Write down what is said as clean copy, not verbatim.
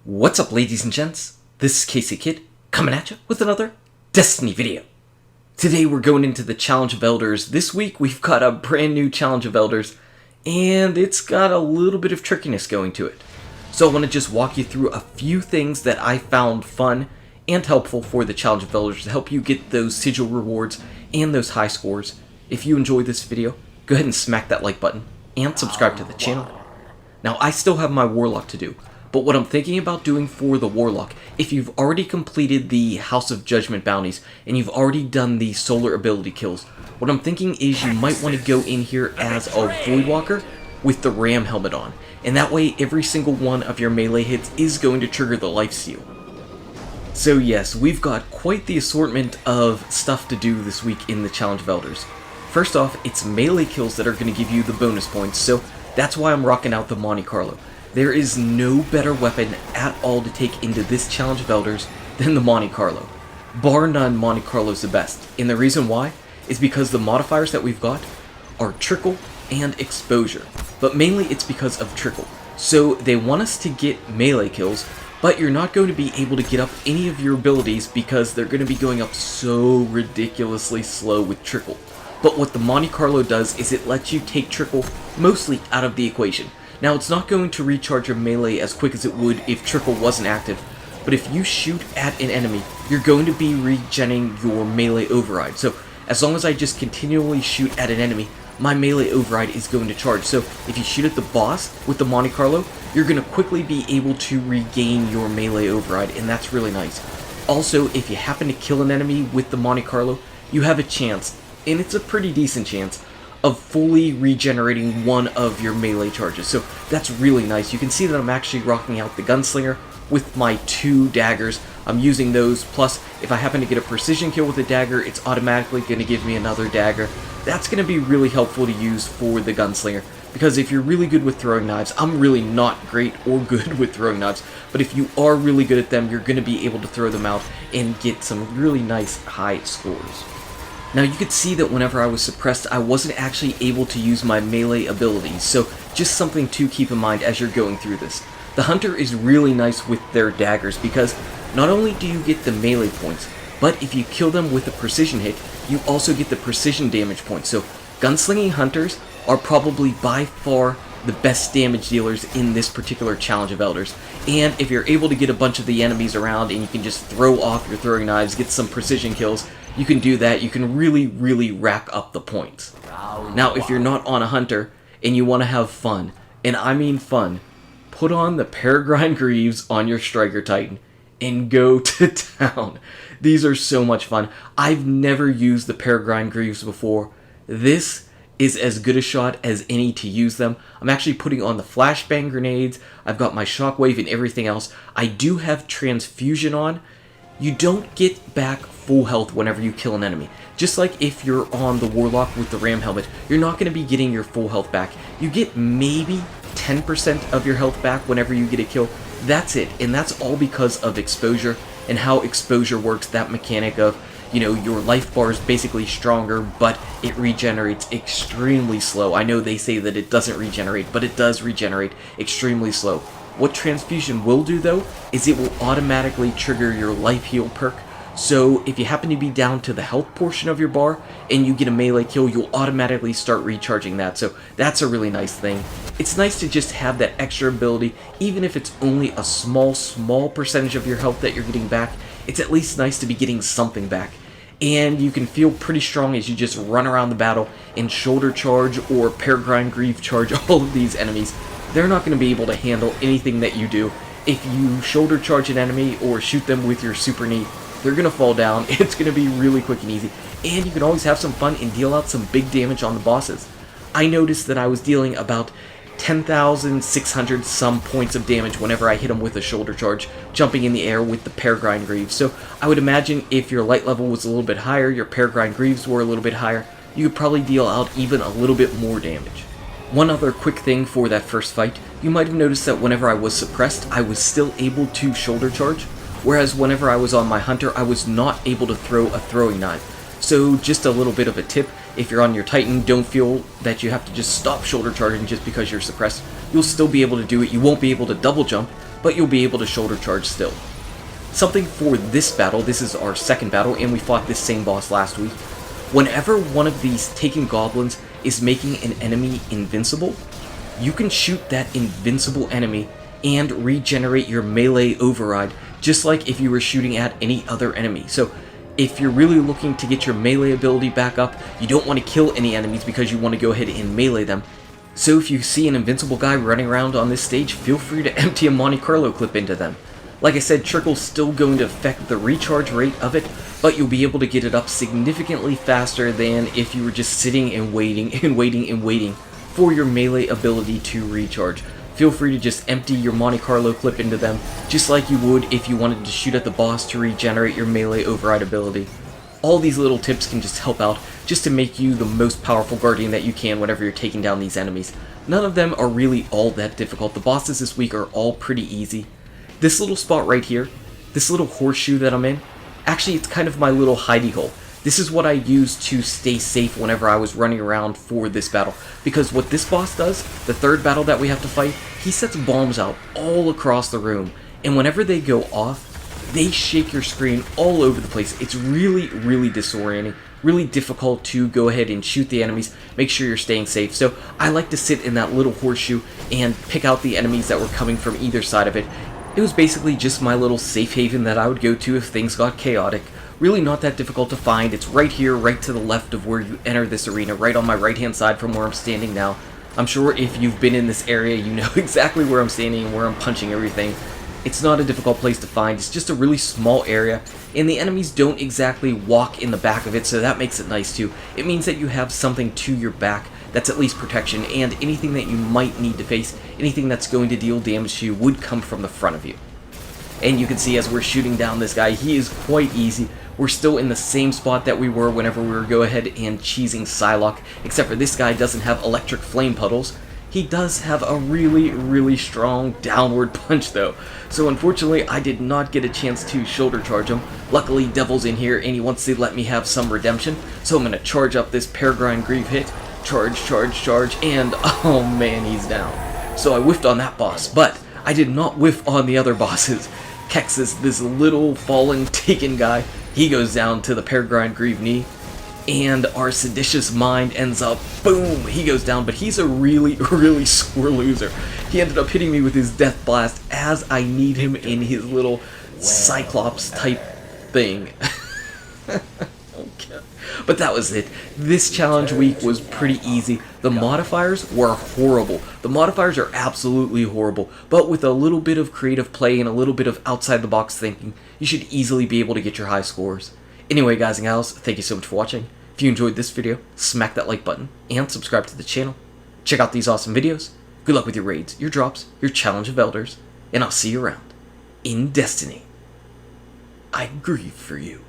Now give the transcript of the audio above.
What's up, ladies and gents? This is KSigKid coming at you with another Destiny video. Today we're going into the Challenge of Elders. This week we've got a brand new Challenge of Elders, and it's got a little bit of trickiness going to it. So I want to just walk you through a few things that I found fun and helpful for the Challenge of Elders to help you get those sigil rewards and those high scores. If you enjoyed this video, go ahead and smack that like button and subscribe to the channel. Now I still have my Warlock to do. But what I'm thinking about doing for the Warlock, if you've already completed the House of Judgment bounties, and you've already done the solar ability kills, what I'm thinking is you might want to go in here as a Voidwalker with the Ram helmet on. And that way, every single one of your melee hits is going to trigger the lifesteal. So yes, we've got quite the assortment of stuff to do this week in the Challenge of Elders. First off, it's melee kills that are going to give you the bonus points, so that's why I'm rocking out the Monte Carlo. There is no better weapon at all to take into this Challenge of Elders than the Monte Carlo. Bar none, Monte Carlo's the best. And the reason why is because the modifiers that we've got are Trickle and Exposure. But mainly it's because of Trickle. So they want us to get melee kills, but you're not going to be able to get up any of your abilities because they're going to be going up so ridiculously slow with Trickle. But what the Monte Carlo does is it lets you take Trickle mostly out of the equation. Now, it's not going to recharge your melee as quick as it would if Trickle wasn't active, but if you shoot at an enemy, you're going to be regenning your melee override. So, as long as I just continually shoot at an enemy, my melee override is going to charge. So, if you shoot at the boss with the Monte Carlo, you're going to quickly be able to regain your melee override, and that's really nice. Also, if you happen to kill an enemy with the Monte Carlo, you have a chance, and it's a pretty decent chance, of fully regenerating one of your melee charges. So that's really nice. You can see that I'm actually rocking out the Gunslinger with my 2 daggers. I'm using those, plus if I happen to get a precision kill with a dagger, it's automatically going to give me another dagger. That's going to be really helpful to use for the Gunslinger, because if you're really good with throwing knives, I'm really not great or good with throwing knives, but if you are really good at them, you're going to be able to throw them out and get some really nice high scores. Now you could see that whenever I was suppressed, I wasn't actually able to use my melee abilities, so just something to keep in mind as you're going through this. The Hunter is really nice with their daggers because not only do you get the melee points, but if you kill them with a precision hit, you also get the precision damage points. So gunslinging Hunters are probably by far the best damage dealers in this particular Challenge of Elders. And if you're able to get a bunch of the enemies around and you can just throw off your throwing knives, get some precision kills, you can do that. You can really rack up the points. Now, if you're not on a Hunter and you want to have fun, and I mean fun, put on the Peregrine Greaves on your Striker Titan and go to town. These are so much fun. I've never used the Peregrine Greaves before. This is as good a shot as any to use them. I'm actually putting on the flashbang grenades. I've got my shockwave and everything else. I do have transfusion on. You don't get back full health whenever you kill an enemy. Just like if you're on the Warlock with the Ram helmet, you're not going to be getting your full health back. You get maybe 10% of your health back whenever you get a kill. That's it, and that's all because of Exposure and how Exposure works, that mechanic of, you know, your life bar is basically stronger, but it regenerates extremely slow. I know they say that it doesn't regenerate, but it does regenerate extremely slow. What Transfusion will do, though, is it will automatically trigger your Life Heal perk. So if you happen to be down to the health portion of your bar and you get a melee kill, you'll automatically start recharging that. So that's a really nice thing. It's nice to just have that extra ability, even if it's only a small percentage of your health that you're getting back. It's at least nice to be getting something back. And you can feel pretty strong as you just run around the battle and shoulder charge or Peregrine Greave charge all of these enemies. They're not going to be able to handle anything that you do. If you shoulder charge an enemy or shoot them with your super knee, they're going to fall down. It's going to be really quick and easy. And you can always have some fun and deal out some big damage on the bosses. I noticed that I was dealing about 10,600 some points of damage whenever I hit them with a shoulder charge, jumping in the air with the Peregrine Greaves. So I would imagine if your light level was a little bit higher, your Peregrine Greaves were a little bit higher, you could probably deal out even a little bit more damage. One other quick thing for that first fight, you might have noticed that whenever I was suppressed, I was still able to shoulder charge, whereas whenever I was on my Hunter, I was not able to throw a throwing knife. So just a little bit of a tip, if you're on your Titan, don't feel that you have to just stop shoulder charging just because you're suppressed. You'll still be able to do it. You won't be able to double jump, but you'll be able to shoulder charge still. Something for this battle, this is our second battle, and we fought this same boss last week. Whenever one of these taken goblins is making an enemy invincible, you can shoot that invincible enemy and regenerate your melee override, just like if you were shooting at any other enemy. So if you're really looking to get your melee ability back up, you don't want to kill any enemies because you want to go ahead and melee them. So if you see an invincible guy running around on this stage, feel free to empty a Monte Carlo clip into them. Like I said, Trickle's still going to affect the recharge rate of it, but you'll be able to get it up significantly faster than if you were just sitting and waiting and waiting and waiting for your melee ability to recharge. Feel free to just empty your Monte Carlo clip into them, just like you would if you wanted to shoot at the boss to regenerate your melee override ability. All these little tips can just help out, just to make you the most powerful guardian that you can whenever you're taking down these enemies. None of them are really all that difficult. The bosses this week are all pretty easy. This little spot right here, this little horseshoe that I'm in, actually it's kind of my little hidey hole. This is what I used to stay safe whenever I was running around for this battle. Because what this boss does, the third battle that we have to fight, he sets bombs out all across the room. And whenever they go off, they shake your screen all over the place. It's really, really disorienting. Really difficult to go ahead and shoot the enemies, make sure you're staying safe. So I like to sit in that little horseshoe and pick out the enemies that were coming from either side of it. It was basically just my little safe haven that I would go to if things got chaotic. Really not that difficult to find. It's right here, right to the left of where you enter this arena, right on my right hand side from where I'm standing now. I'm sure if you've been in this area, you know exactly where I'm standing and where I'm punching everything. It's not a difficult place to find. It's just a really small area, and the enemies don't exactly walk in the back of it, so that makes it nice too. It means that you have something to your back that's at least protection, and anything that you might need to face, anything that's going to deal damage to you, would come from the front of you. And you can see as we're shooting down this guy, he is quite easy. We're still in the same spot that we were whenever we were go ahead and cheesing Psylocke, except for this guy doesn't have electric flame puddles. He does have a really, really strong downward punch though. So unfortunately, I did not get a chance to shoulder charge him. Luckily, Devil's in here and he wants to let me have some redemption. So I'm going to charge up this Peregrine Greave hit. Charge, charge, charge, and oh man, he's down. So I whiffed on that boss, but I did not whiff on the other bosses. Kex is this little fallen taken guy. He goes down to the Peregrine Greave knee. And our seditious mind ends up, boom, he goes down, but he's a really, really sore loser. He ended up hitting me with his death blast as I need him in his little Cyclops type thing. Okay. But that was it. This challenge week was pretty easy. The modifiers were horrible. The modifiers are absolutely horrible, but with a little bit of creative play and a little bit of outside the box thinking, you should easily be able to get your high scores. Anyway, guys and gals, thank you so much for watching. If you enjoyed this video, smack that like button and subscribe to the channel. Check out these awesome videos. Good luck with your raids, your drops, your challenge of elders, and I'll see you around in Destiny. I grieve for you.